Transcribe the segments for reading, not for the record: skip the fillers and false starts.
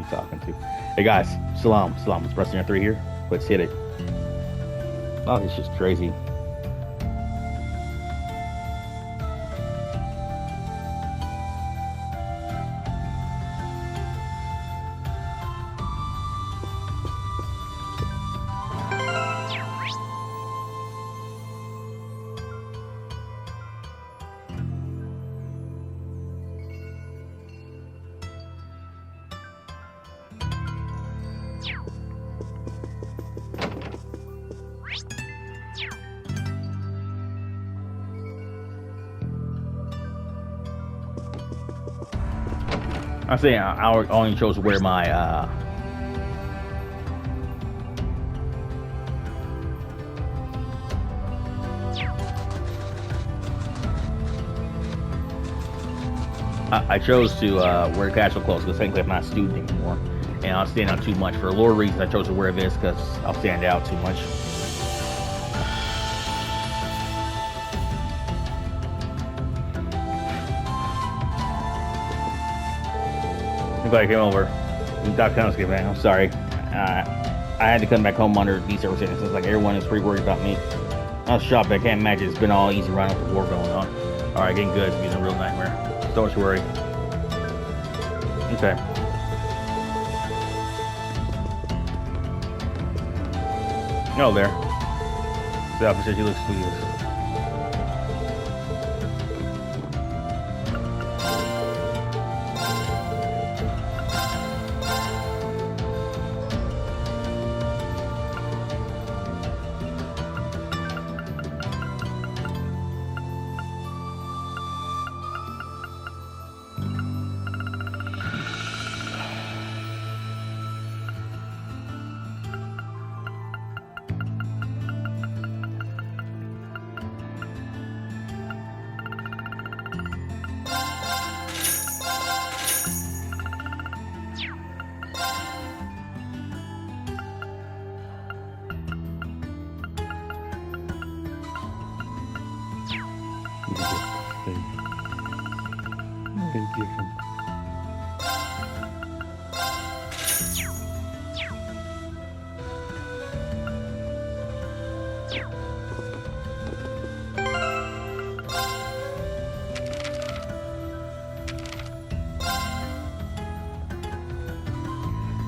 you talking to? Hey guys, Salam. Let's press on 3 here. Let's hit it. Oh, it's just crazy. I'm saying I only chose to wear my I chose to wear casual clothes because technically I'm not a student anymore, and I'll stand out too much. For lore reasons, I chose to wear this because I'll stand out too much. I came over. I'm sorry. I had to come back home under these circumstances. Like everyone is pretty worried about me. I was shocked, but I can't imagine it's been all easy running with the war going on. Alright, getting good. It's being a real nightmare. Don't much worry. Okay. No, there. The officer, he looks sweet.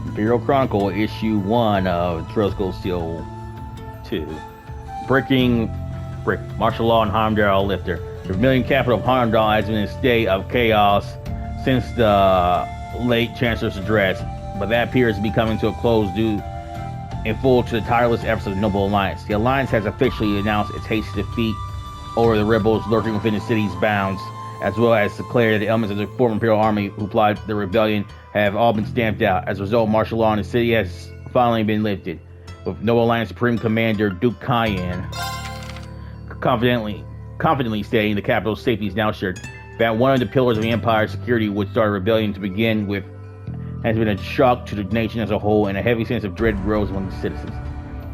Imperial Chronicle, issue 1 of Trosco Steel 2. Brick, martial law in Heimdall lifter. The Vermilion capital of Heimdall has been in a state of chaos since the late Chancellor's address, but that appears to be coming to a close due in full to the tireless efforts of the Noble Alliance. The Alliance has officially announced its hasty defeat over the rebels lurking within the city's bounds, as well as declared that the elements of the former Imperial Army who plotted the rebellion have all been stamped out. As a result, martial law in the city has finally been lifted, with Noble Alliance Supreme Commander Duke Cayenne confidently stating the capital's safety is now assured. That one of the pillars of the Empire's security would start a rebellion to begin with has been a shock to the nation as a whole, and a heavy sense of dread grows among the citizens.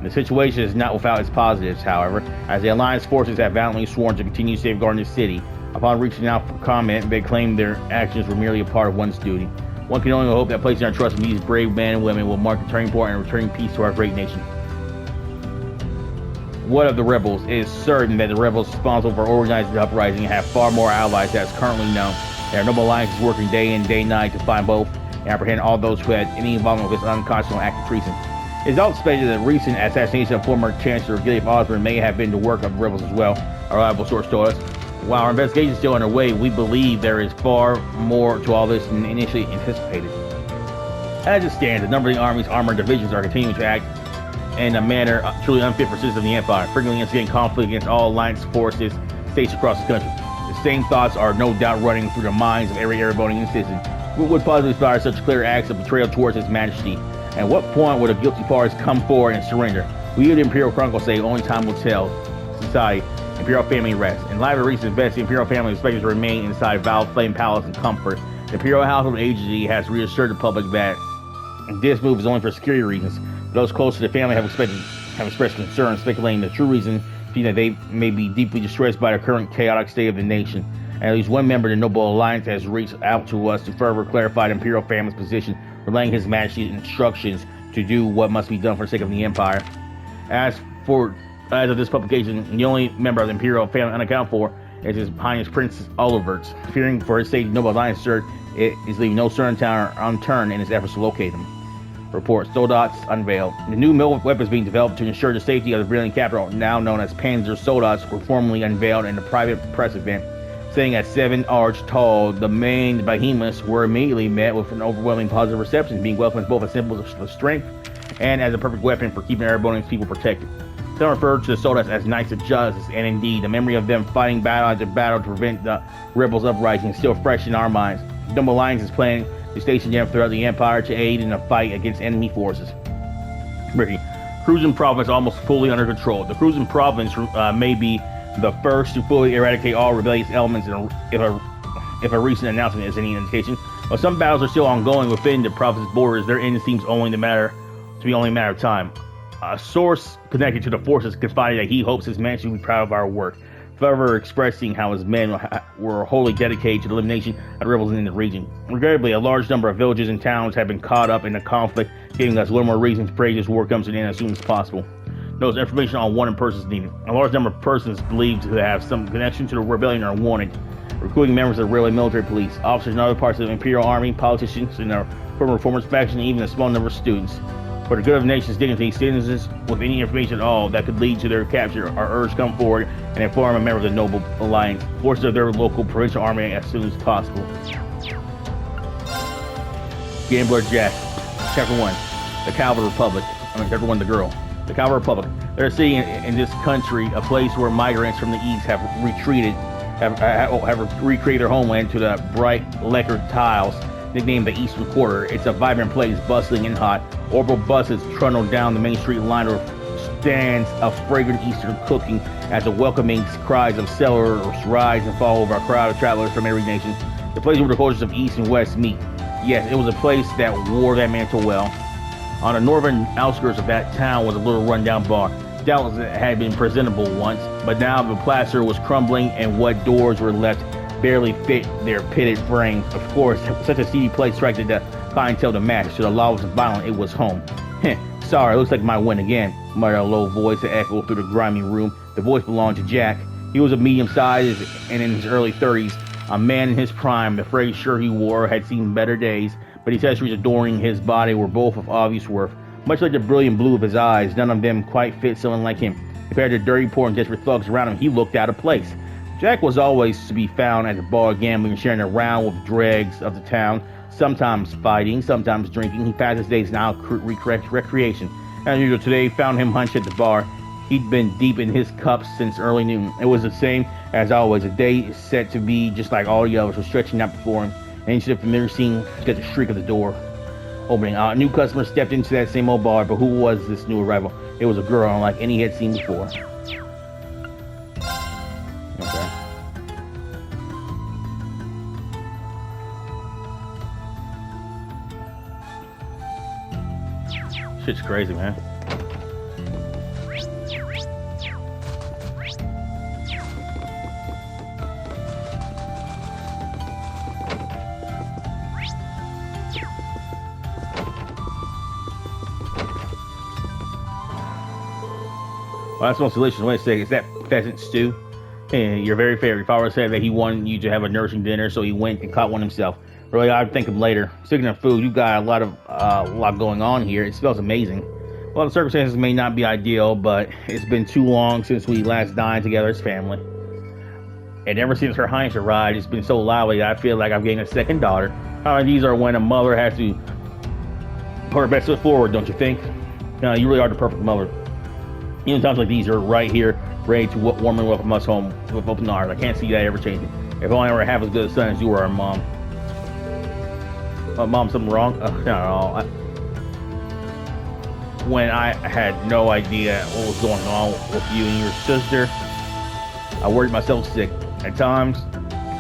The situation is not without its positives, however, as the Alliance forces have valiantly sworn to continue safeguarding the city. Upon reaching out for comment, they claimed their actions were merely a part of one's duty. One can only hope that placing our trust in these brave men and women will mark a turning point and returning peace to our great nation. What of the rebels? It is certain that the rebels responsible for organizing the uprising have far more allies than is currently known. Their Noble Alliance is working day in, day night to find both and apprehend all those who had any involvement with this unconscionable act of treason. It is also suspected that the recent assassination of former Chancellor Gideon Osborne may have been the work of the rebels as well, a reliable source told us. While our investigation is still underway, we believe there is far more to all this than initially anticipated. As it stands, a number of the Army's armored divisions are continuing to act in a manner truly unfit for citizens of the Empire, frequently instigating conflict against all Alliance forces stationed across the country. The same thoughts are no doubt running through the minds of every airboating citizen. What would possibly inspire such clear acts of betrayal towards His Majesty? At what point would the guilty parties come forward and surrender? We of the Imperial Chronicle say only time will tell. Society, Imperial family rest. In light of recent events, the Imperial family is expected to remain inside Val Flame Palace in comfort. The Imperial Household Agency has reassured the public that this move is only for security reasons. Those close to the family have expressed concern, speculating the true reason being that they may be deeply distressed by the current chaotic state of the nation. And at least one member of the Noble Alliance has reached out to us to further clarify the Imperial family's position. relaying His Majesty's instructions to do what must be done for the sake of the Empire. As of this publication, the only member of the Imperial family unaccounted for is His Highness Prince Olivertz. Fearing for his safety, Noble Alliance, sir, it is leaving no stone unturned in his efforts to locate him. Report: Soldats unveiled. The new weapons being developed to ensure the safety of the Brilliant capital, now known as Panzer Soldats, were formally unveiled in a private press event. Sitting at 7 arch tall, the main behemoths were immediately met with an overwhelming positive reception, being welcomed both as symbols of strength and as a perfect weapon for keeping Erebonian's people protected. Some referred to the Soldats as Knights of Justice, and indeed, the memory of them fighting battle after battle to prevent the rebels' uprising is still fresh in our minds. The Noble Alliance is planning to station them throughout the Empire to aid in the fight against enemy forces. Ricky, Cruzen Province almost fully under control. The Cruzen Province may be the first to fully eradicate all rebellious elements if a recent announcement is any indication. While some battles are still ongoing within the province's borders, their end seems only a matter of time. A source connected to the forces confided that he hopes His Majesty will be proud of our work, forever expressing how his men were wholly dedicated to the elimination of rebels in the region. Regrettably, a large number of villages and towns have been caught up in the conflict, giving us a little more reason to pray this war comes to an end as soon as possible. Those information on wanted persons needed. A large number of persons believed to have some connection to the rebellion are wanted, including members of the railway military police, officers in other parts of the Imperial Army, politicians in the former reformers faction, and even a small number of students. For the good of the nation's dignity, citizens with any information at all that could lead to their capture are urged to come forward and inform a member of the Noble Alliance, forces of their local provincial army as soon as possible. Gambler Jack, Chapter 1, The Calvary Republic. Chapter 1, The Girl. The Calvary Republic. They're a city in this country, a place where migrants from the east have recreated their homeland to the bright lacquered tiles, nicknamed the Eastern Quarter. It's a vibrant place, bustling and hot. Orbital buses trundle down the main street lined with stands of fragrant Eastern cooking as the welcoming cries of settlers rise and fall over a crowd of travelers from every nation. The place where the cultures of East and West meet. Yes, it was a place that wore that mantle well. On the northern outskirts of that town was a little rundown bar. Doubtless it had been presentable once, but now the plaster was crumbling and what doors were left barely fit their pitted frames. Of course, such a seedy place attracted the clientele to match. To the lawless and violent, it was home. Sorry, looks like my win again, muttered a low voice that echoed through the grimy room. The voice belonged to Jack. He was of medium size and in his early 30s, a man in his prime. The frayed shirt he wore had seen better days, but the accessories adorning his body were both of obvious worth. Much like the brilliant blue of his eyes, none of them quite fit someone like him. Compared to the dirty, poor, and desperate thugs around him, he looked out of place. Jack was always to be found at the bar gambling and sharing a round with dregs of the town, sometimes fighting, sometimes drinking. He passed his days in recreation. As usual, today found him hunched at the bar. He'd been deep in his cups since early noon. It was the same as always. A day set to be just like all the others was stretching out before him. And instead of familiar scene, he got the shriek of the door opening. A new customer stepped into that same old bar, but who was this new arrival? It was a girl unlike any he had seen before. Okay. Shit's crazy, man. Well, that's most delicious. Wait a second, is that pheasant stew? Hey, you're very fair. Your father said that he wanted you to have a nourishing dinner, so he went and caught one himself. Really, I'd think of later. Speaking of food, you've got a lot going on here. It smells amazing. Well, the circumstances may not be ideal, but it's been too long since we last dined together as family. And ever since Her Highness arrived, it's been so lively that I feel like I'm getting a second daughter. These are when a mother has to put her best foot forward, don't you think? You really are the perfect mother. Even times like these, are right here, ready to warm and welcome us home with open arms. I can't see that ever changing. If only I ever have as good a son as you are, Mom. Mom, something wrong? Not at all. When I had no idea what was going on with you and your sister, I worried myself sick. At times,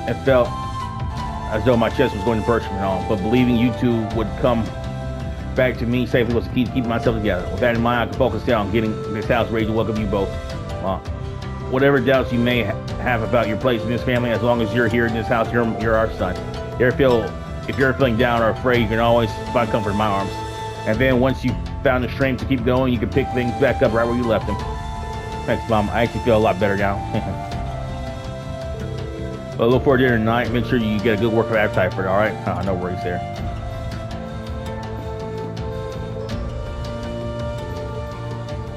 it felt as though my chest was going to burst from it all. But believing you two would come back to me safely was the key to keeping myself together. With that in mind, I can focus down on getting this house ready to welcome you both. Whatever doubts you may have about your place in this family, as long as you're here in this house, you're our son. You ever feel If you're feeling down or afraid, you can always find comfort in my arms. And then once you've found the strength to keep going, you can pick things back up right where you left them. Thanks, Mom. I actually feel a lot better now. But look forward to dinner tonight. Make sure you get a good workout appetite for it, alright? No worries there.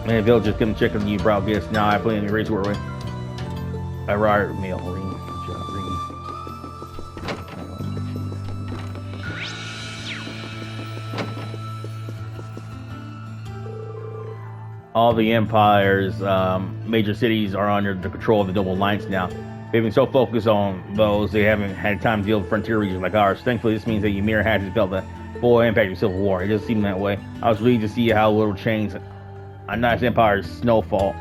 Man, Bill just couldn't check on you, bro. Guess now I play in the race where we. I ride meal. All the Empire's major cities are under the control of the Noble Alliance now. They've been so focused on those, they haven't had time to deal with frontier regions like ours. Thankfully, this means that Ymir hasn't felt the full impact of Civil War. It doesn't seem that way. I was relieved to see how little change a nice Empire's snowfall.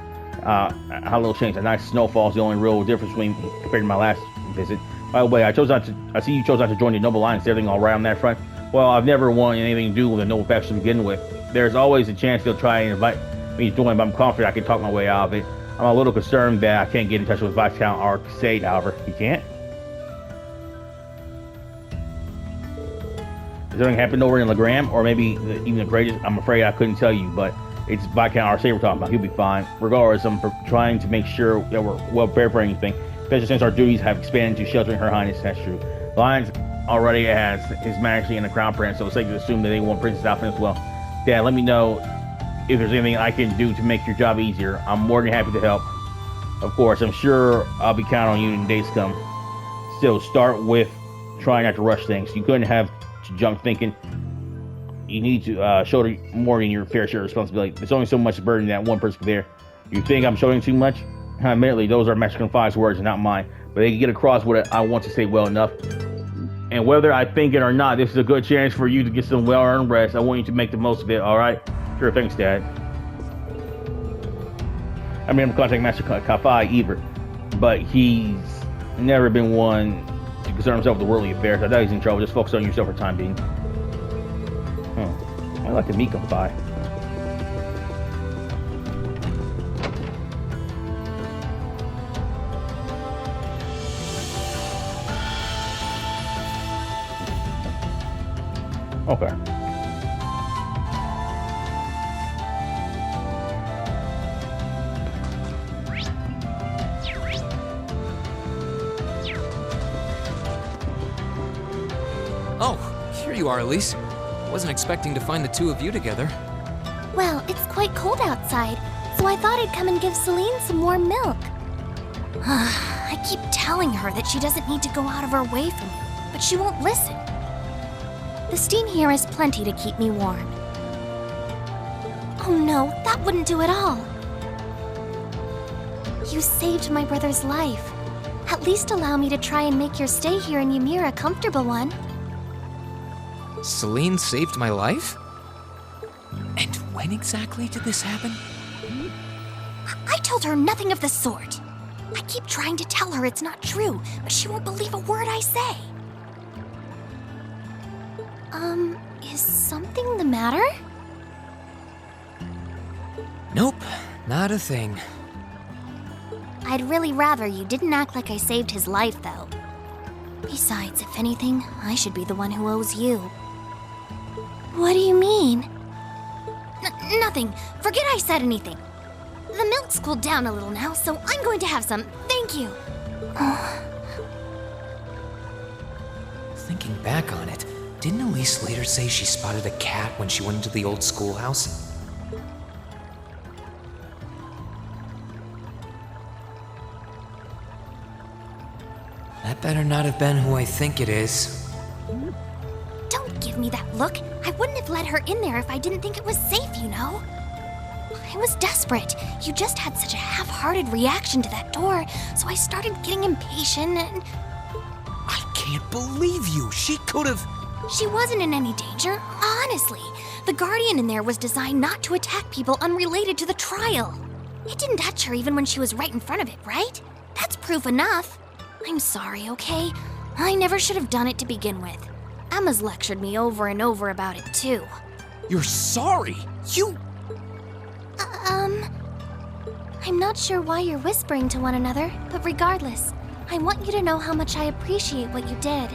How little change. A nice snowfall is the only real difference compared to my last visit. By the way, I see you chose not to join the Noble Alliance. Is everything all right on that front? Well, I've never wanted anything to do with the Noble faction to begin with. There's always a chance they'll try and invite me to join, but I'm confident I can talk my way out of it. I'm a little concerned that I can't get in touch with Viscount Arcade, however. You can't? Has something happened over in Legram? Or maybe even the greatest? I'm afraid I couldn't tell you, but it's Viscount Arcade we're talking about. He'll be fine. Regardless, I'm trying to make sure that we're well prepared for anything, especially since our duties have expanded to sheltering Her Highness. That's true. The Alliance already has His Majesty and the Crown Prince, so it's safe to assume that they want Princess Alfin as well. Dad, let me know if there's anything I can do to make your job easier. I'm more than happy to help. Of course, I'm sure I'll be counting on you in days to come. Still, start with trying not to rush things. You couldn't have junk thinking. You need to shoulder more than your fair share of responsibility. There's only so much burden that one person can bear. You think I'm shouldering too much? Admittedly, those are Master Confide's words and not mine. But they can get across what I want to say well enough. And whether I think it or not, this is a good chance for you to get some well-earned rest. I want you to make the most of it, alright? Sure, thanks, Dad. I mean, I'm contacting Master Kafai either, but he's never been one to concern himself with the worldly affairs. I doubt he's in trouble. Just focus on yourself for the time being. I'd like to meet Kafai. Okay. Oh, here you are, Elise. Wasn't expecting to find the two of you together. Well, it's quite cold outside, so I thought I'd come and give Celine some warm milk. I keep telling her that she doesn't need to go out of her way for me, but she won't listen. The steam here is plenty to keep me warm. Oh no, that wouldn't do at all. You saved my brother's life. At least allow me to try and make your stay here in Ymir a comfortable one. Celine saved my life? And when exactly did this happen? I told her nothing of the sort. I keep trying to tell her it's not true, but she won't believe a word I say. Is something the matter? Nope, not a thing. I'd really rather you didn't act like I saved his life, though. Besides, if anything, I should be the one who owes you. What do you mean? Nothing. Forget I said anything. The milk's cooled down a little now, so I'm going to have some. Thank you. Thinking back on it, didn't Elise later say she spotted a cat when she went into the old schoolhouse? That better not have been who I think it is. Don't give me that look. I wouldn't have let her in there if I didn't think it was safe, you know. I was desperate. You just had such a half-hearted reaction to that door, so I started getting impatient and... I can't believe you! She could've... She wasn't in any danger, honestly. The Guardian in there was designed not to attack people unrelated to the trial. It didn't touch her even when she was right in front of it, right? That's proof enough. I'm sorry, okay? I never should have done it to begin with. Emma's lectured me over and over about it, too. You're sorry? You... I'm not sure why you're whispering to one another, but regardless, I want you to know how much I appreciate what you did.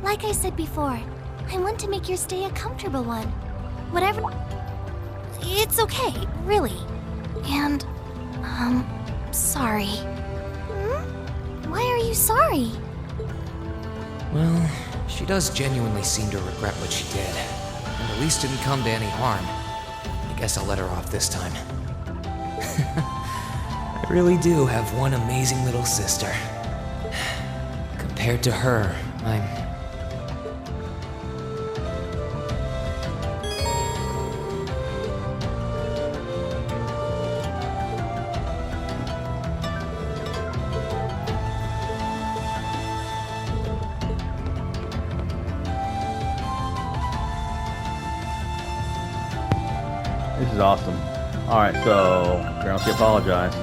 Like I said before, I want to make your stay a comfortable one. Whatever. It's okay, really. And, sorry. Why are you sorry? Well, she does genuinely seem to regret what she did. And Elise didn't come to any harm. I guess I'll let her off this time. I really do have one amazing little sister. Compared to her, I'm... This is awesome. Alright, so Colonel, she apologized.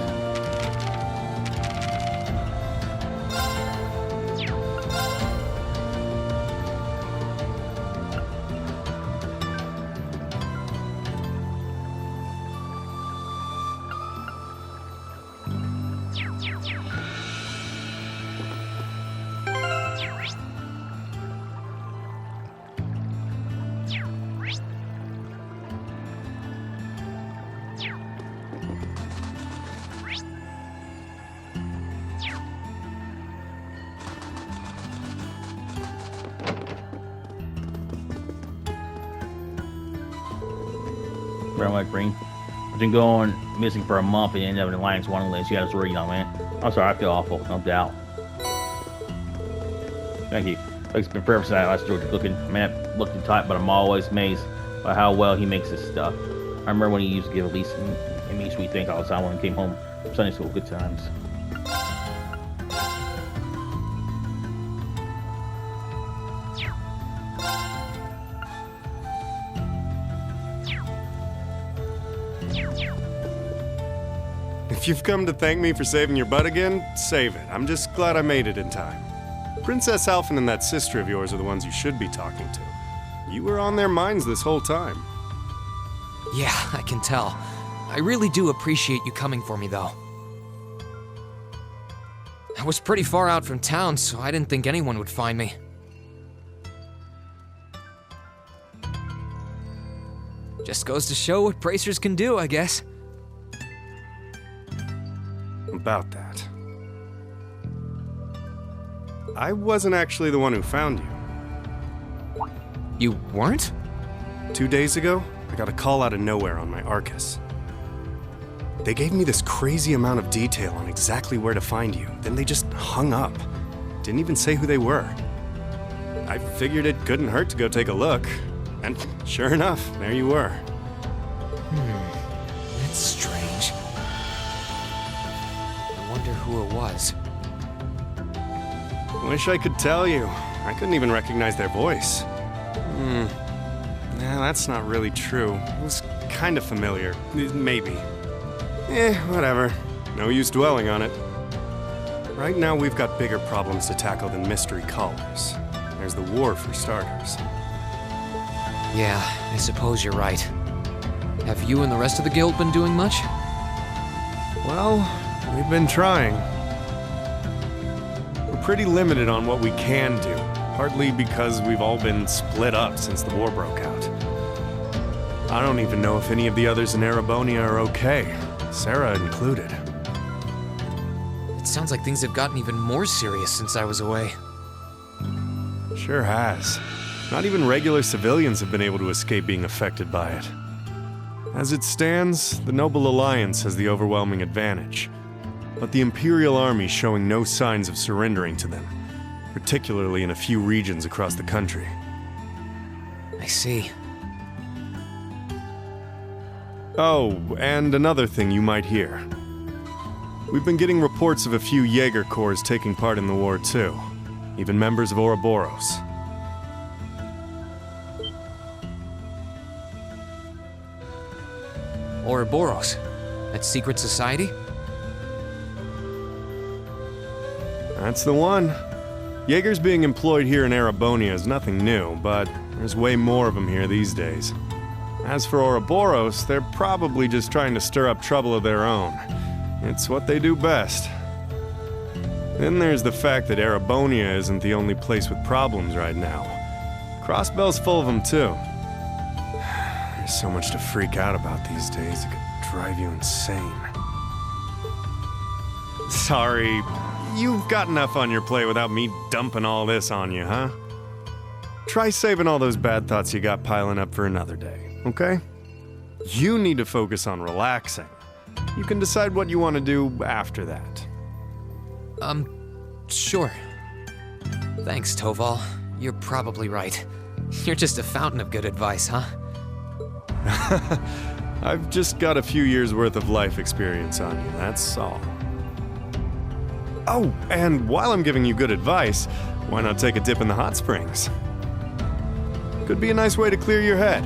Very much, Green. I've been going missing for a month and ended up in the Lions wanting list. You got us worried, young man. I'm sorry, I feel awful, no doubt. Thank you. It's been forever since I last George looking. Man, looking tight, but I'm always amazed by how well he makes his stuff. I remember when he used to give Elise and me sweet things all the time when he came home from Sunday school. Good times. If you've come to thank me for saving your butt again, save it. I'm just glad I made it in time. Princess Alfin and that sister of yours are the ones you should be talking to. You were on their minds this whole time. Yeah, I can tell. I really do appreciate you coming for me, though. I was pretty far out from town, so I didn't think anyone would find me. Just goes to show what bracers can do, I guess. About that. I wasn't actually the one who found you. You weren't? 2 days ago, I got a call out of nowhere on my Arcus. They gave me this crazy amount of detail on exactly where to find you, then they just hung up. Didn't even say who they were. I figured it couldn't hurt to go take a look, and sure enough, there you were. That's strange. I wonder who it was. Wish I could tell you. I couldn't even recognize their voice. Nah, that's not really true. It was kind of familiar. Maybe. Whatever. No use dwelling on it. Right now, we've got bigger problems to tackle than mystery callers. There's the war, for starters. Yeah, I suppose you're right. Have you and the rest of the guild been doing much? Well, we've been trying. We're pretty limited on what we can do, partly because we've all been split up since the war broke out. I don't even know if any of the others in Erebonia are okay, Sarah included. It sounds like things have gotten even more serious since I was away. Sure has. Not even regular civilians have been able to escape being affected by it. As it stands, the Noble Alliance has the overwhelming advantage, but the Imperial Army showing no signs of surrendering to them, particularly in a few regions across the country. I see. Oh, and another thing you might hear. We've been getting reports of a few Jaeger corps taking part in the war too, even members of Ouroboros. Ouroboros? That secret society? That's the one. Jaegers being employed here in Erebonia is nothing new, but there's way more of them here these days. As for Ouroboros, they're probably just trying to stir up trouble of their own. It's what they do best. Then there's the fact that Erebonia isn't the only place with problems right now. Crossbell's full of them too. There's so much to freak out about these days, it could drive you insane. Sorry, you've got enough on your plate without me dumping all this on you, huh? Try saving all those bad thoughts you got piling up for another day, okay? You need to focus on relaxing. You can decide what you want to do after that. Sure. Thanks, Toval. You're probably right. You're just a fountain of good advice, huh? I've just got a few years' worth of life experience on you, that's all. Oh, and while I'm giving you good advice, why not take a dip in the hot springs? Could be a nice way to clear your head.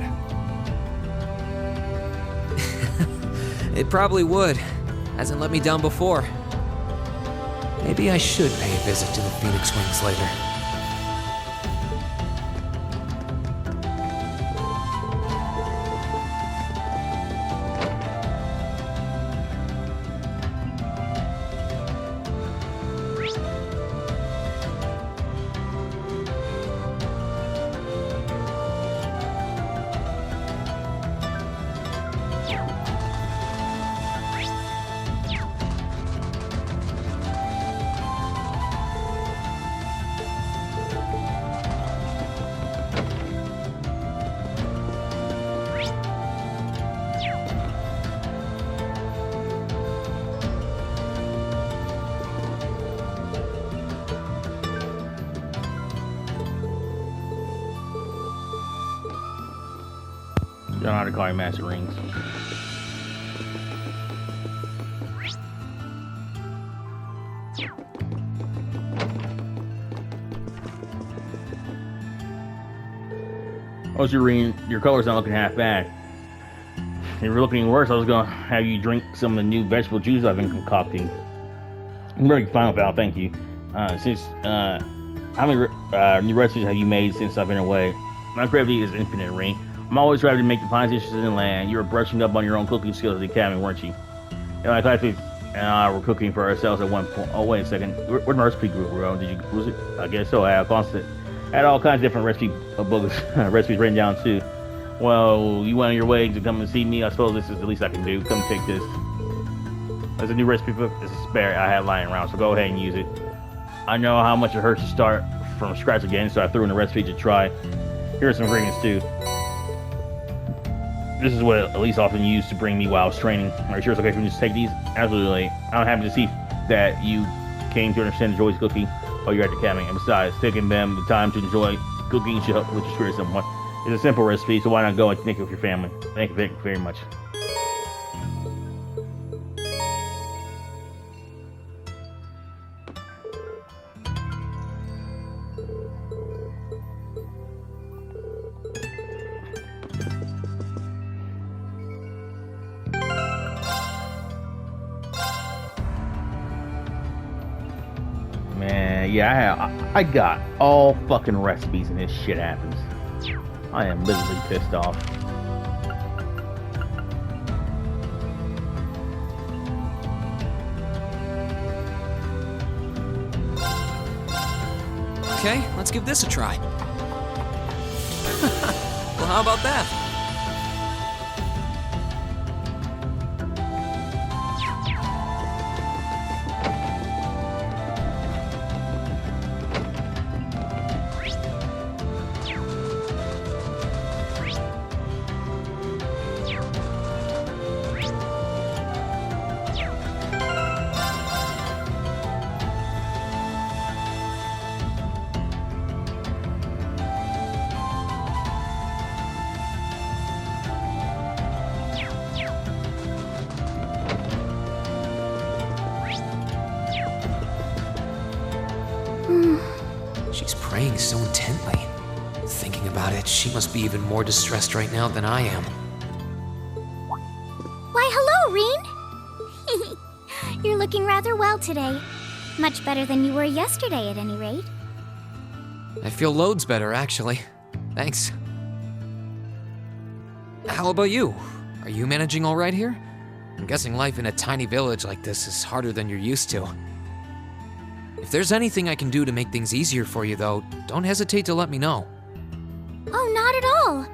It probably would. Hasn't let me down before. Maybe I should pay a visit to the Phoenix Wings later. Don't know how to call him Master Rings. Oh, your color's not looking half bad. If you're looking worse, I was gonna have you drink some of the new vegetable juice I've been concocting. I'm very fine with it, thank you. How many new recipes have you made since I've been away? My gravity is infinite, Ring. I'm always ready to make the finest dishes in the land. You were brushing up on your own cooking skills at the academy, weren't you? My classmates and I were cooking for ourselves at one point. Oh, wait a second. Where'd my recipe group go? Did you lose it? I guess so. I had all kinds of different recipe books, recipes written down too. Well, you went on your way to come and see me. I suppose this is the least I can do. Come take this. There's a new recipe book. It's a spare I had lying around, so go ahead and use it. I know how much it hurts to start from scratch again, so I threw in a recipe to try. Here are some ingredients too. This is what Elise often used to bring me while I was training. Are you sure it's okay for me to just take these? Absolutely. I'm happy to see that you came to understand the joys of cooking while you're at the academy. And besides, taking them the time to enjoy cooking should help with your spirit somewhat. It's a simple recipe, so why not go and make it with your family? Thank you very much. Man, yeah, I got all fucking recipes and this shit happens. I am literally pissed off. Okay, let's give this a try. Well, how about that? She's praying so intently. Thinking about it, she must be even more distressed right now than I am. Why, hello, Rean! You're looking rather well today. Much better than you were yesterday, at any rate. I feel loads better, actually. Thanks. How about you? Are you managing all right here? I'm guessing life in a tiny village like this is harder than you're used to. If there's anything I can do to make things easier for you, though, don't hesitate to let me know. Oh, not at all.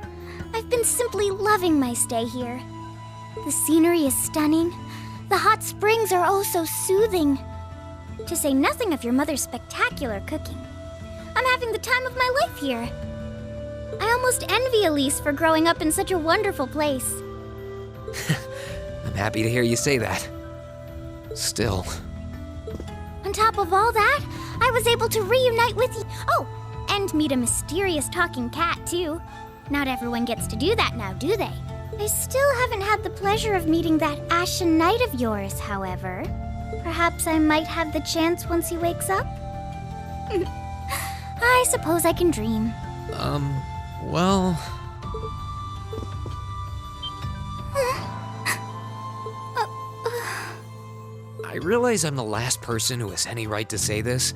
I've been simply loving my stay here. The scenery is stunning. The hot springs are oh so soothing. To say nothing of your mother's spectacular cooking. I'm having the time of my life here. I almost envy Elise for growing up in such a wonderful place. I'm happy to hear you say that. Still. On top of all that, I was able to reunite with you. Oh, and meet a mysterious talking cat, too. Not everyone gets to do that now, do they? I still haven't had the pleasure of meeting that Ashen Knight of yours, however. Perhaps I might have the chance once he wakes up? I suppose I can dream. Well... I realize I'm the last person who has any right to say this,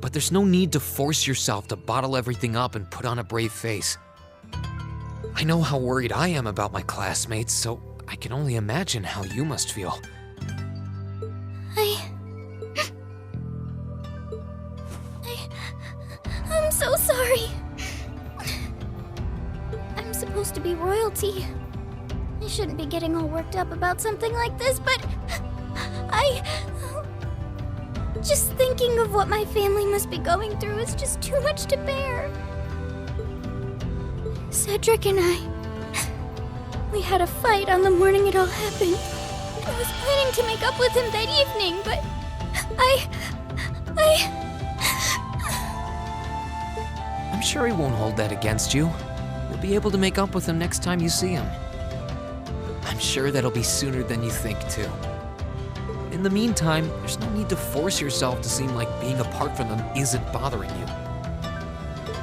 but there's no need to force yourself to bottle everything up and put on a brave face. I know how worried I am about my classmates, so I can only imagine how you must feel. I'm so sorry. I'm supposed to be royalty. I shouldn't be getting all worked up about something like this, but just thinking of what my family must be going through is just too much to bear. Cedric and we had a fight on the morning it all happened. I was planning to make up with him that evening, but I'm sure he won't hold that against you. You'll be able to make up with him next time you see him. I'm sure that'll be sooner than you think, too. In the meantime, there's no need to force yourself to seem like being apart from them isn't bothering you.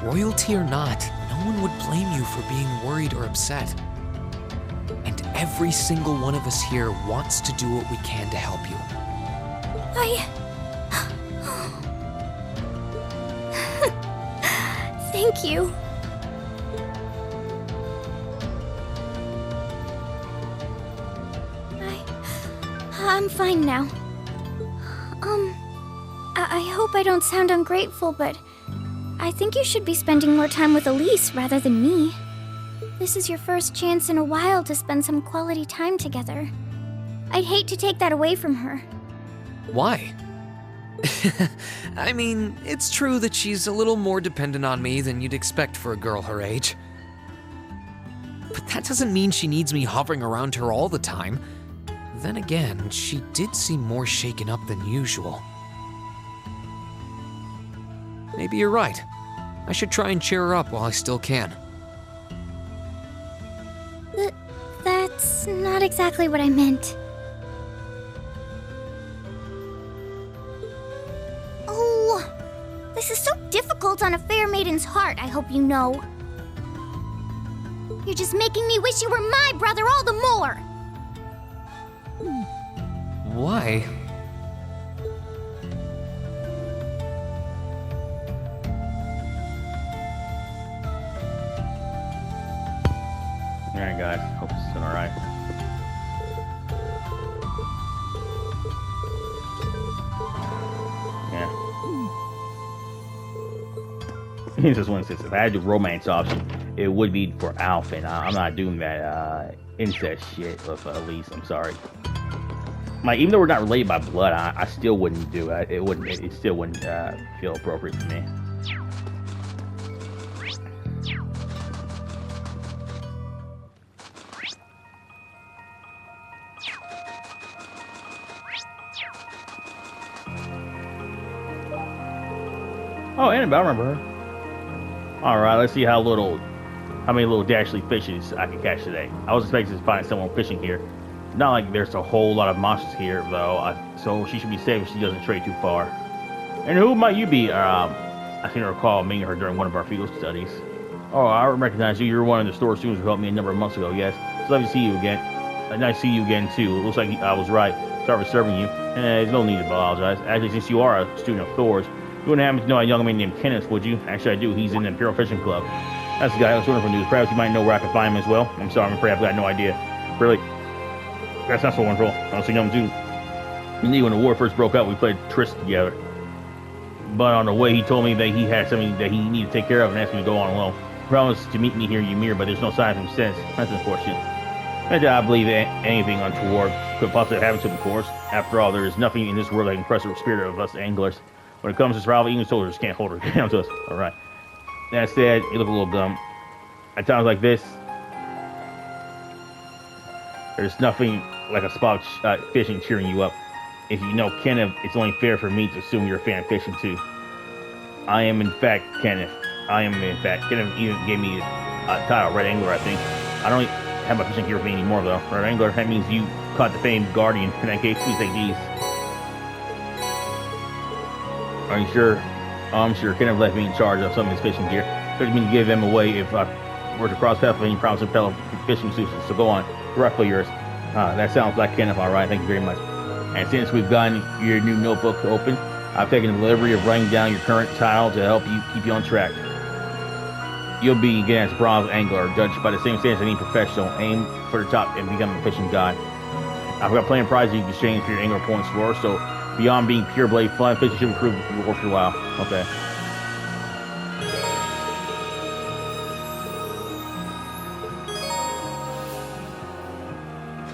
Royalty or not, no one would blame you for being worried or upset. And every single one of us here wants to do what we can to help you. Thank you. I'm fine now. I hope I don't sound ungrateful, but I think you should be spending more time with Elise rather than me. This is your first chance in a while to spend some quality time together. I'd hate to take that away from her. Why? I mean, it's true that she's a little more dependent on me than you'd expect for a girl her age. But that doesn't mean she needs me hovering around her all the time. Then again, she did seem more shaken up than usual. Maybe you're right. I should try and cheer her up while I still can. That's not exactly what I meant. Oh, this is so difficult on a fair maiden's heart, I hope you know. You're just making me wish you were my brother all the more. Why? Alright guys, hope this is alright. Yeah. He just one says, if I had the romance option, it would be for Alfin. I'm not doing that incest shit with Elise, I'm sorry. Like, even though we're not related by blood, I still wouldn't do it. It still wouldn't feel appropriate for me. Oh, Annabelle, I remember her. Alright, let's see how many little dashly fishes I can catch today. I was expecting to find someone fishing here. Not like there's a whole lot of monsters here, though, so she should be safe if she doesn't stray too far. And who might you be? I seem to recall meeting her during one of our field studies. Oh, I recognize you. You're one of the store students who helped me a number of months ago, yes. It's lovely to see you again. Nice to see you again, too. It looks like I was right. Sorry for serving you. There's no need to apologize. Actually, since you are a student of Thor's, you wouldn't happen to know a young man named Kenneth, would you? Actually, I do. He's in the Imperial Fishing Club. That's the guy I was wondering for news. Perhaps you might know where I can find him as well. I'm sorry, I'm afraid I've got no idea. Really? That's not so wonderful. I was young too. Indeed, when the war first broke out, we played tryst together. but on the way he told me that he had something that he needed to take care of and asked me to go on alone. Promised to meet me here in Ymir, but there's no sign of him since. That's unfortunate. And I believe that anything untoward could possibly happen to him, of course. After all, there is nothing in this world that can crush the spirit of us anglers. When it comes to survival, even soldiers can't hold her down to us. Alright. That said, you look a little dumb. At times like this, there's nothing like a spot of fishing cheering you up. If you know Kenneth, it's only fair for me to assume you're a fan of fishing too. I am in fact Kenneth. Kenneth even gave me a title, Red Angler, I think. I don't have my fishing gear with me anymore though. Red Angler, that means you caught the famed Guardian. In that case, please take these. Are you sure? Oh, I'm sure. Kenneth left me in charge of some of his fishing gear. Doesn't mean to give them away if I were to cross paths with any promise of fellow fishing suits. So go on. Roughly yours. That sounds like Kenneth, alright. Thank you very much. And since we've gotten your new notebook open, I've taken the delivery of writing down your current title to help you keep you on track. You'll be getting as a bronze angler, judged by the same standards as any professional. Aim for the top and become a fishing god. I've got plenty of prizes you can exchange for your angler points for, so beyond being pure blade fun, fishing should improve worth your while. Okay.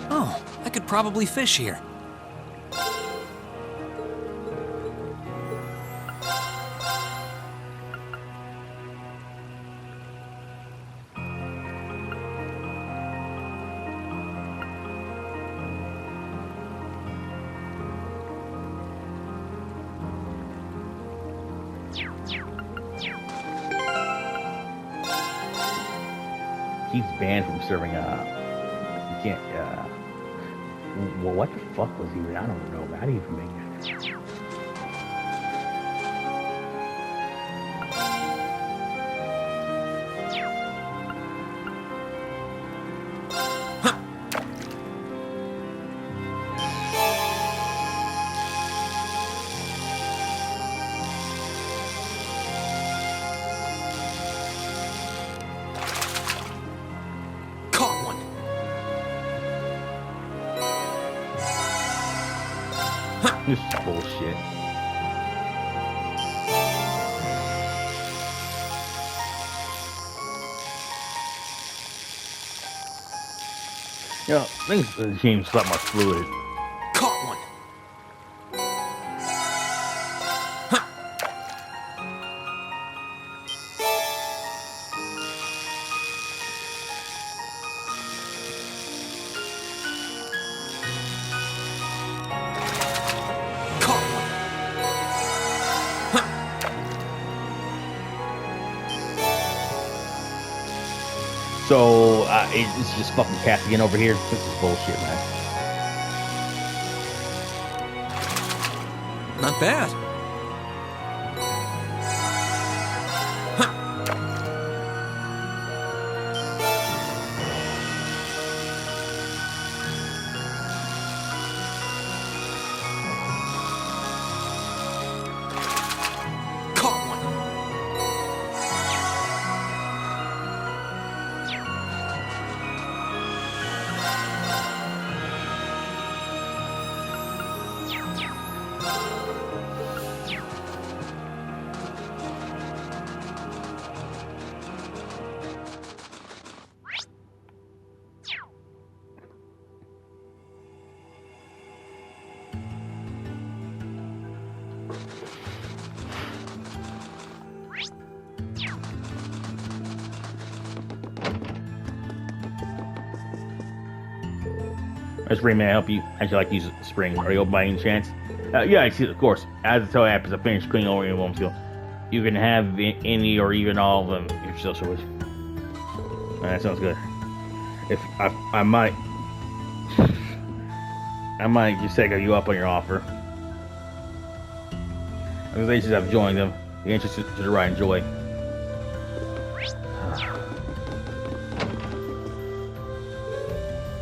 Oh, I could probably fish here. He's banned from serving, you can't, well, what the fuck was he? I don't know, man. How do you even make that? This is bullshit. You know, things seem a lot more fluid. Caught one. So, it's just fucking cats again over here. This is bullshit, man. Not bad. Spring, may I help you? I'd like to use a spring. Are you open by any chance? Yeah, I see, of course. As the tow happens, I finish cleaning over your mom's field. You can have any or even all of them if you're so wish. That sounds good. If I might just take you up on your offer. Organizations I've joined them. The interest to the right and joy.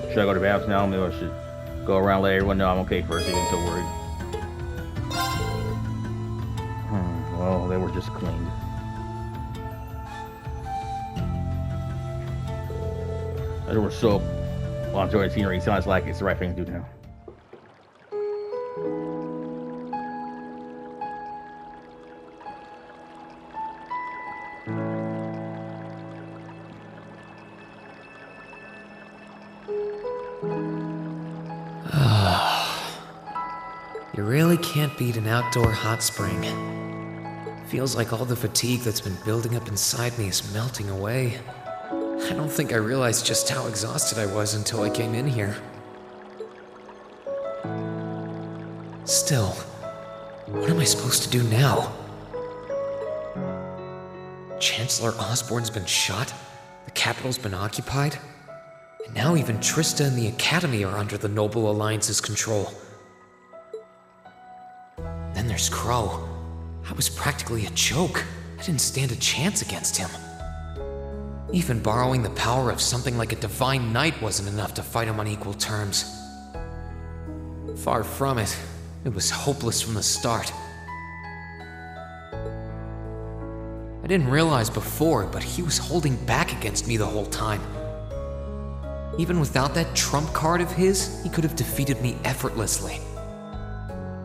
Should I go to Babs now? Maybe I should go around, let everyone know I'm okay first, even so worried. Well, they were just cleaned. There was soap. Well, I'm enjoying the scenery. Sounds like it's the right thing to do now. You really can't beat an outdoor hot spring. Feels like all the fatigue that's been building up inside me is melting away. I don't think I realized just how exhausted I was until I came in here. Still, what am I supposed to do now? Chancellor Osborne's been shot, the capital's been occupied, and now even Trista and the Academy are under the Noble Alliance's control. Then there's Crow. I was practically a joke. I didn't stand a chance against him. Even borrowing the power of something like a divine knight wasn't enough to fight him on equal terms. Far from it. It was hopeless from the start. I didn't realize before, but he was holding back against me the whole time. Even without that trump card of his, he could have defeated me effortlessly.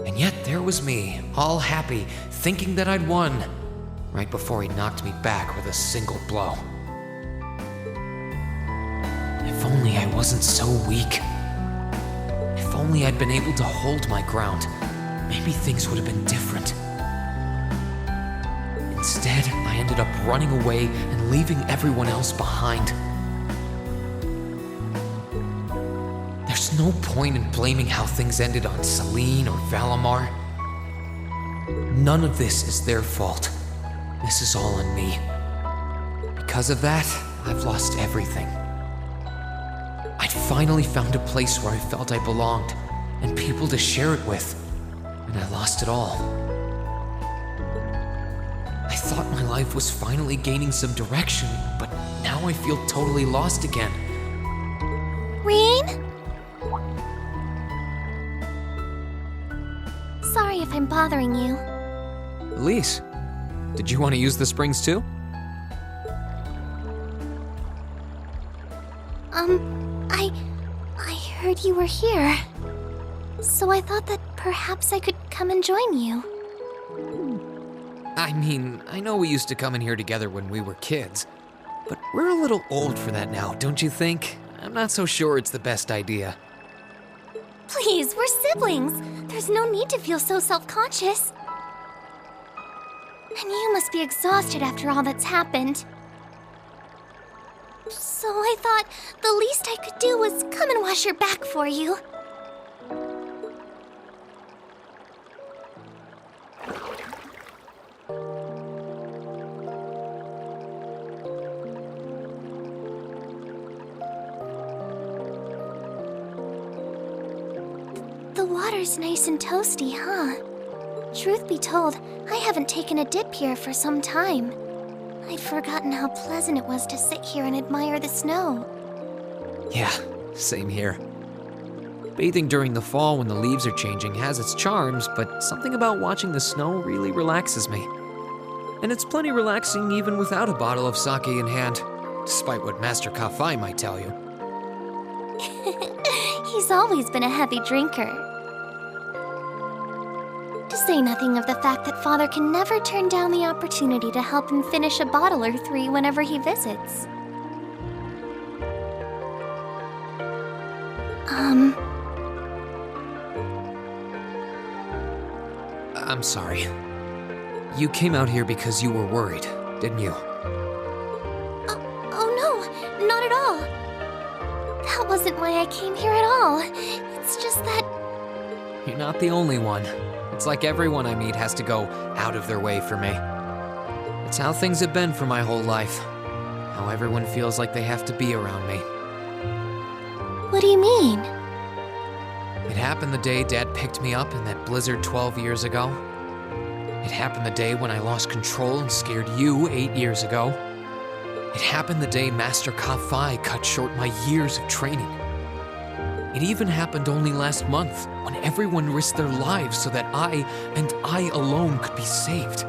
And yet there was me, all happy, thinking that I'd won, right before he knocked me back with a single blow. If only I wasn't so weak. If only I'd been able to hold my ground, maybe things would have been different. Instead, I ended up running away and leaving everyone else behind. There's no point in blaming how things ended on Celine or Valimar. None of this is their fault. This is all on me. Because of that, I've lost everything. I'd finally found a place where I felt I belonged, and people to share it with, and I lost it all. I thought my life was finally gaining some direction, but now I feel totally lost again. Rean? Sorry if I'm bothering you. Elise, did you want to use the springs too? I heard you were here. So I thought that perhaps I could come and join you. I mean, I know we used to come in here together when we were kids, but we're a little old for that now, don't you think? I'm not so sure it's the best idea. Please, we're siblings. There's no need to feel so self-conscious. And you must be exhausted after all that's happened. So I thought the least I could do was come and wash your back for you. The water's nice and toasty, huh? Truth be told, I haven't taken a dip here for some time. I'd forgotten how pleasant it was to sit here and admire the snow. Yeah, same here. Bathing during the fall when the leaves are changing has its charms, but something about watching the snow really relaxes me. And it's plenty relaxing even without a bottle of sake in hand, despite what Master Kafai might tell you. He's always been a heavy drinker. To say nothing of the fact that Father can never turn down the opportunity to help him finish a bottle or three whenever he visits. I'm sorry. You came out here because you were worried, didn't you? Oh no, not at all. That wasn't why I came here at all. It's just that... You're not the only one. It's like everyone I meet has to go out of their way for me. It's how things have been for my whole life. How everyone feels like they have to be around me. What do you mean? It happened the day Dad picked me up in that blizzard 12 years ago. It happened the day when I lost control and scared you 8 years ago. It happened the day Master Kafai cut short my years of training. It even happened only last month, when everyone risked their lives so that I, and I alone, could be saved.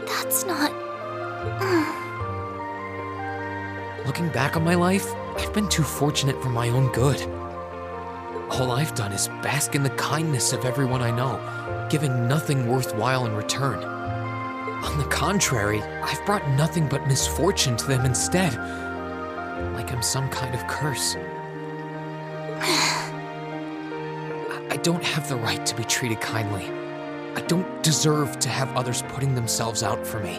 That's not... Looking back on my life, I've been too fortunate for my own good. All I've done is bask in the kindness of everyone I know, giving nothing worthwhile in return. On the contrary, I've brought nothing but misfortune to them instead, like I'm some kind of curse. don't have the right to be treated kindly. I don't deserve to have others putting themselves out for me.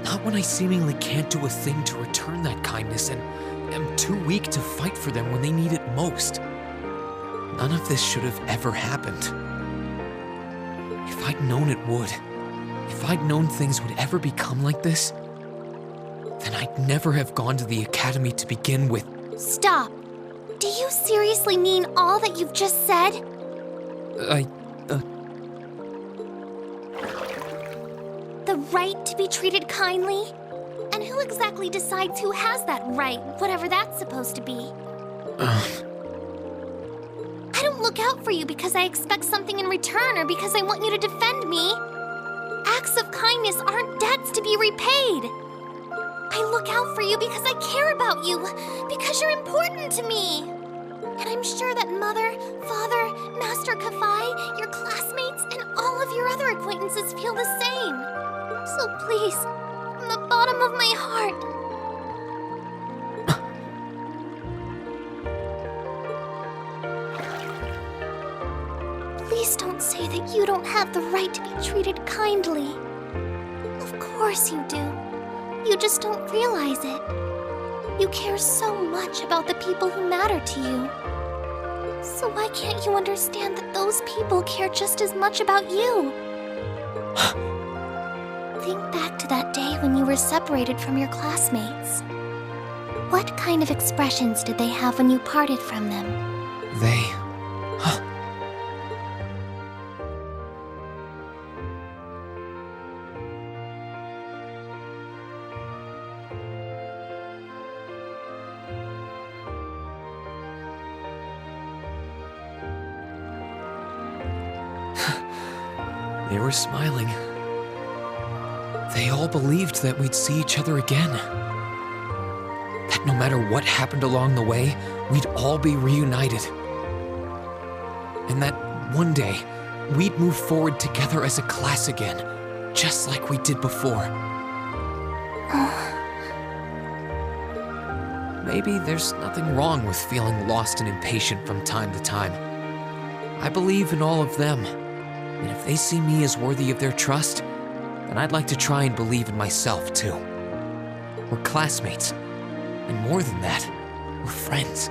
Not when I seemingly can't do a thing to return that kindness and am too weak to fight for them when they need it most. None of this should have ever happened. If I'd known it would, if I'd known things would ever become like this, then I'd never have gone to the academy to begin with. Stop! Do you seriously mean all that you've just said? The right to be treated kindly? And who exactly decides who has that right, whatever that's supposed to be? I don't look out for you because I expect something in return or because I want you to defend me. Acts of kindness aren't debts to be repaid. I look out for you because I care about you, because you're important to me. And I'm sure that Mother, Father, Master Kafai, your classmates, and all of your other acquaintances feel the same. So please, from the bottom of my heart, please don't say that you don't have the right to be treated kindly. Of course you do. You just don't realize it. You care so much about the people who matter to you. So why can't you understand that those people care just as much about you? Think back to that day when you were separated from your classmates. What kind of expressions did they have when you parted from them? They were smiling. They all believed that we'd see each other again. That no matter what happened along the way, we'd all be reunited. And that one day, we'd move forward together as a class again, just like we did before. Maybe there's nothing wrong with feeling lost and impatient from time to time. I believe in all of them. And if they see me as worthy of their trust, then I'd like to try and believe in myself, too. We're classmates, and more than that, we're friends.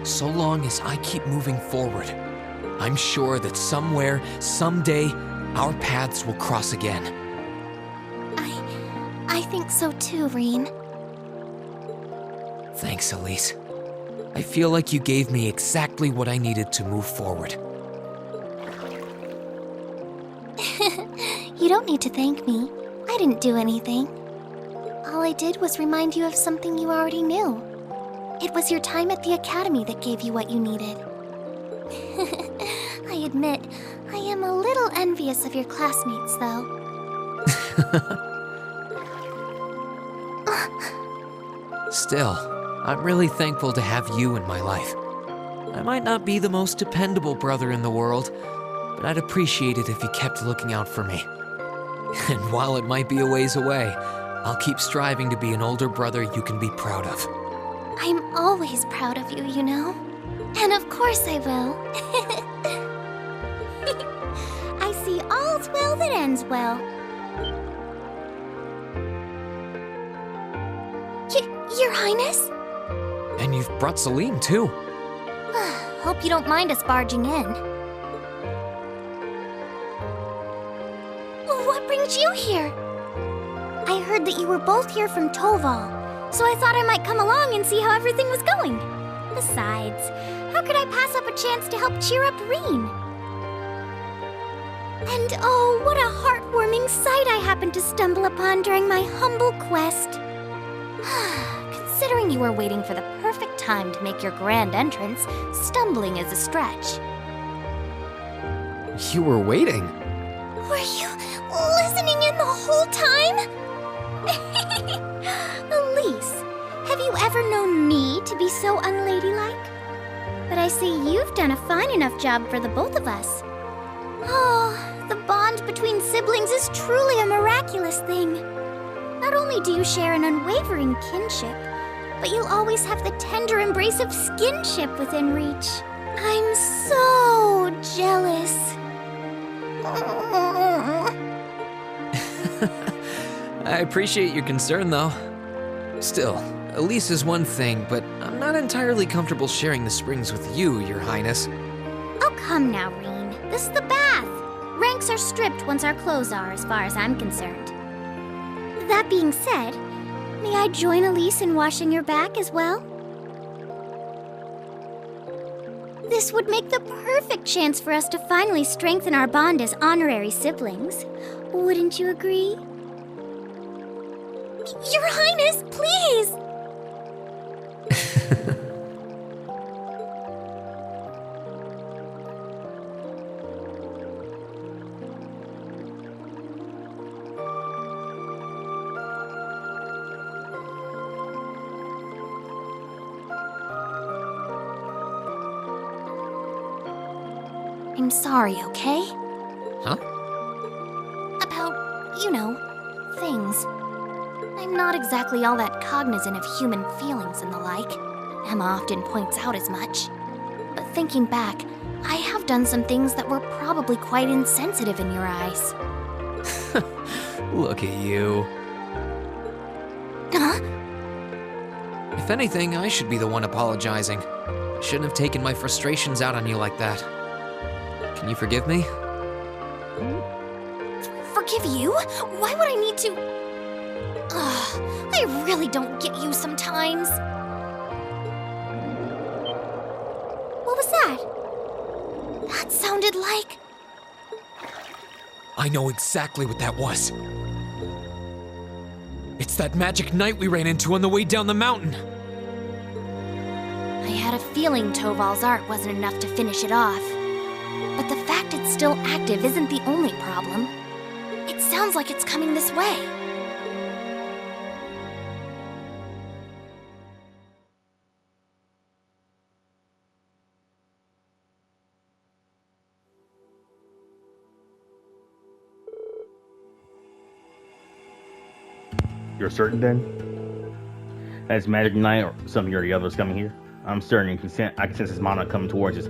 So long as I keep moving forward, I'm sure that somewhere, someday, our paths will cross again. I think so too, Rean. Thanks, Elise. I feel like you gave me exactly what I needed to move forward. You don't need to thank me. I didn't do anything. All I did was remind you of something you already knew. It was your time at the academy that gave you what you needed. I admit, I am a little envious of your classmates, though. Still, I'm really thankful to have you in my life. I might not be the most dependable brother in the world, but I'd appreciate it if you kept looking out for me. And while it might be a ways away, I'll keep striving to be an older brother you can be proud of. I'm always proud of you, you know? And of course I will. I see all's well that ends well. Your Highness? And you've brought Celine, too. Hope you don't mind us barging in. What brings you here? I heard that you were both here from Toval, so I thought I might come along and see how everything was going. Besides, how could I pass up a chance to help cheer up Rean? And oh, what a heartwarming sight I happened to stumble upon during my humble quest. Considering you were waiting for the perfect time to make your grand entrance, stumbling is a stretch. You were waiting? Were you listening in the whole time? Elise, have you ever known me to be so unladylike? But I see you've done a fine enough job for the both of us. Oh, the bond between siblings is truly a miraculous thing. Not only do you share an unwavering kinship, but you'll always have the tender embrace of skinship within reach. I'm so so jealous. I appreciate your concern, though. Still, Elise is one thing, but I'm not entirely comfortable sharing the springs with you, Your Highness. Oh, come now, Rean. This is the bath. Ranks are stripped once our clothes are, as far as I'm concerned. That being said, may I join Elise in washing your back as well? This would make the perfect chance for us to finally strengthen our bond as honorary siblings. Wouldn't you agree? Your Highness, please! I'm sorry, okay? Huh? About, things. I'm not exactly all that cognizant of human feelings and the like. Emma often points out as much. But thinking back, I have done some things that were probably quite insensitive in your eyes. Look at you. Huh? If anything, I should be the one apologizing. I shouldn't have taken my frustrations out on you like that. Can you forgive me? Forgive you? Why would I need to? Ugh, I really don't get you sometimes. What was that? That sounded like... I know exactly what that was. It's that magic knight we ran into on the way down the mountain. I had a feeling Toval's art wasn't enough to finish it off. But the fact it's still active isn't the only problem. It sounds like it's coming this way. You're certain then? That's Magic Knight or something or the other is coming here? I'm certain I can sense this monarch coming towards us.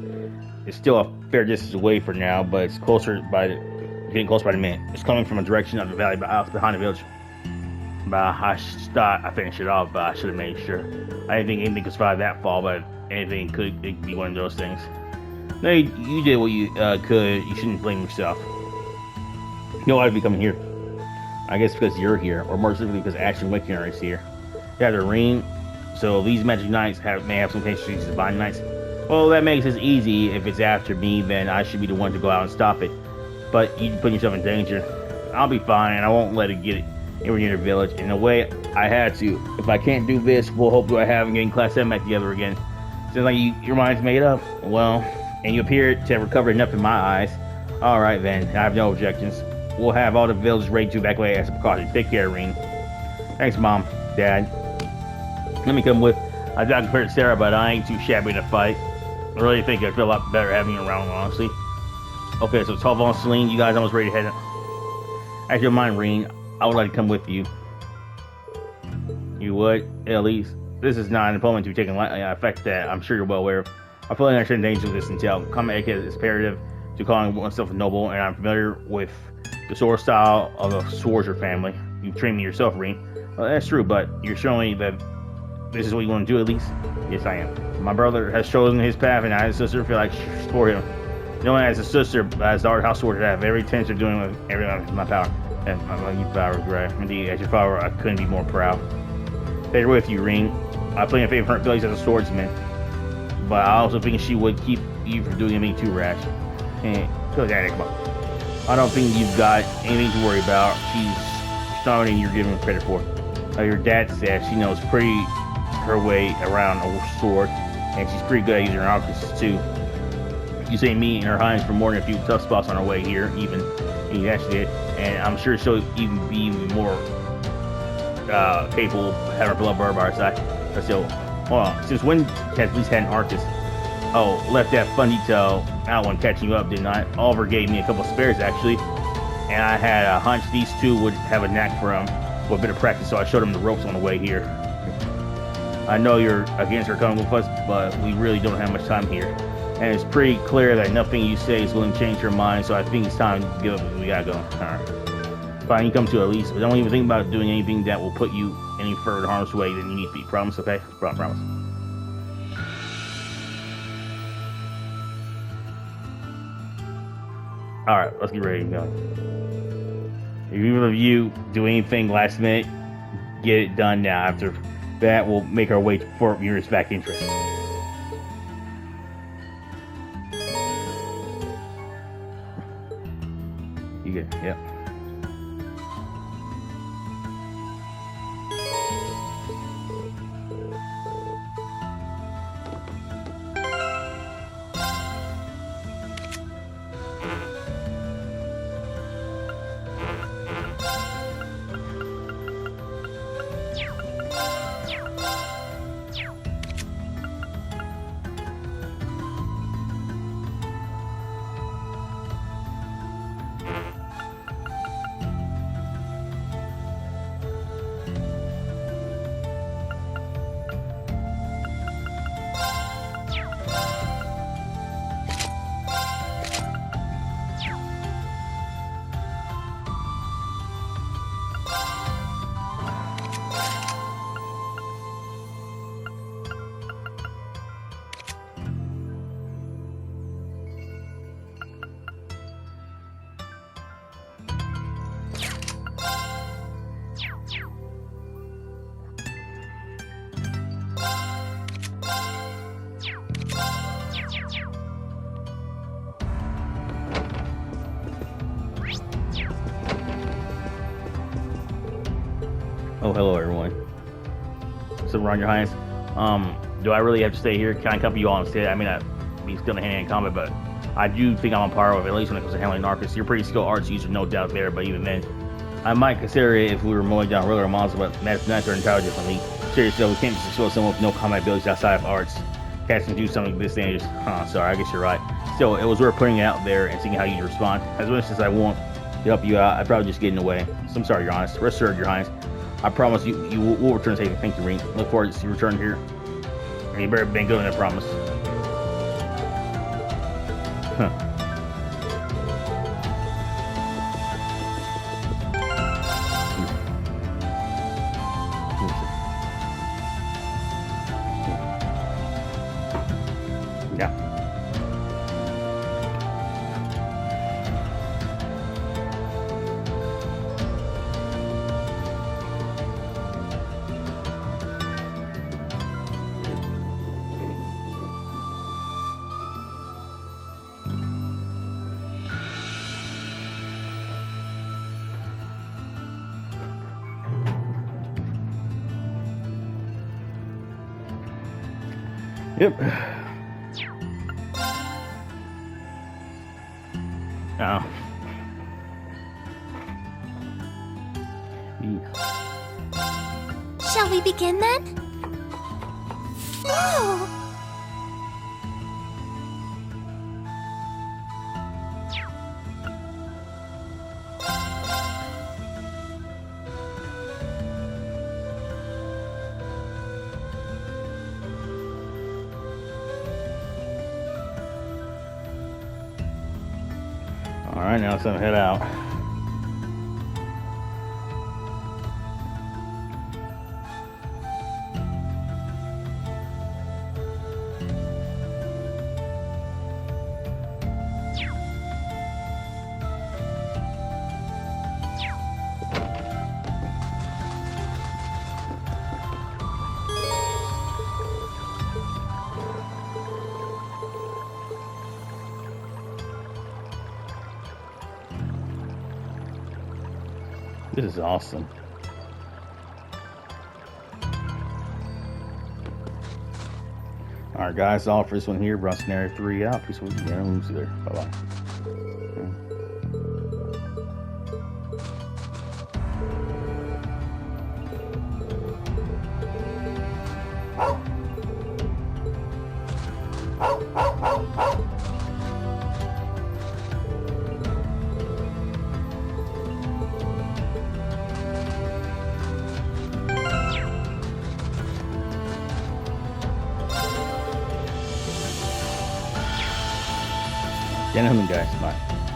It's still a fair distance away for now, but it's getting closer by the minute. It's coming from a direction of the valley behind the village. But I thought I finished it off, but I should have made sure. I didn't think anything could survive that fall, but anything could be one of those things. No, you did what you could. You shouldn't blame yourself. You know why I'd be coming here? I guess because you're here, or more specifically because Action Awakener is here. Yeah, the ring. So these magic knights may have some connection to these divine knights. Well, that makes it easy. If it's after me, then I should be the one to go out and stop it. But you put yourself in danger. I'll be fine, and I won't let it get anywhere near the village. In a way, I had to. If I can't do this, what hope do I have in getting Class 7 back together again? Seems like your mind's made up. Well, and you appear to have recovered enough in my eyes. Alright then, I have no objections. We'll have all the village ready to evacuate as a precaution. Take care, Rean. Thanks, Mom, Dad. Let me come with. I doubt compared to Sarah, but I ain't too shabby to fight. I really think I feel a lot better having you around, honestly. Okay, so Tall and Celine, you guys almost ready to head out. Actually, don't mind, Rean. I would like to come with you. You would? Elise? This is not an opponent to be taken lightly. I fact that I'm sure you're well aware of. I feel like I shouldn't danger with this until common etiquette is imperative to calling oneself a noble, and I'm familiar with the sword style of the Schwarzer family. You trained me yourself, Rean. Well, that's true, but you're showing me that this is what you want to do, at least? Yes, I am. My brother has chosen his path, and I and his sister feel like for him. Knowing as a sister, as the art house sword, I have every intention of doing with everything in my power. And my youth power, right? Indeed, as your father, I couldn't be more proud. Stay with you, Rean. I play in favor of her abilities as a swordsman, but I also think she would keep you from doing anything too rash. And go ahead, come on. I don't think you've got anything to worry about. She's stronger than you're giving her credit for. Your dad said she knows her way around a sword, and she's pretty good at using her arcs too. You say me and her Heinz for more than a few tough spots on her way here, even that's it. And I'm sure she'll even be even more capable of having her blood burn by her side. But still, hold on. Since when has Elise had an artist? Oh, left that fun detail out when catching you up, didn't I? Oliver gave me a couple of spares actually, and I had a hunch these two would have a knack for with a bit of practice, so I showed them the ropes on the way here. I know you're against her coming with us, but we really don't have much time here. And it's pretty clear that nothing you say is going to change her mind, so I think it's time to give up. We gotta go. Alright. Fine, you come to Elise, but don't even think about doing anything that will put you any further harm's way than you need to be. Promise, okay? Promise. Alright, let's get ready to go. If either of you do anything last minute, get it done now. After that, we'll make our way for Mira's back interest. You good? Yep. Oh, hello everyone. So, Ron, your highness, do I really have to stay here? Can I accompany you all instead? I mean, be still in hand-to-hand combat, but I do think I'm on par with, at least when it comes to handling Narcus. You're a pretty skilled arts user, no doubt there, but even then, I might consider it if we were mowing down regular monsters, but mathematics are entirely differently. Seriously, we can't just expose someone with no combat abilities outside of arts. Cats can do something this dangerous. Sorry, I guess you're right. Still, it was worth putting it out there and seeing how you respond. As much as I want to help you out, I'd probably just get in the way. So I'm sorry, Your Highness. Rest assured, Your Highness. I promise you will return safely. Thank you, Rean. Look forward to see you return here. And you better be good, I promise. Huh. Yeah. Yep. Oh. Shall we begin then? Oh! Alright, now it's time to head out. This is awesome. Alright guys, all for this one here. Brought Scenario 3 out. Peace with you. Yeah, see you there. Bye-bye. Gentlemen, guys. Bye.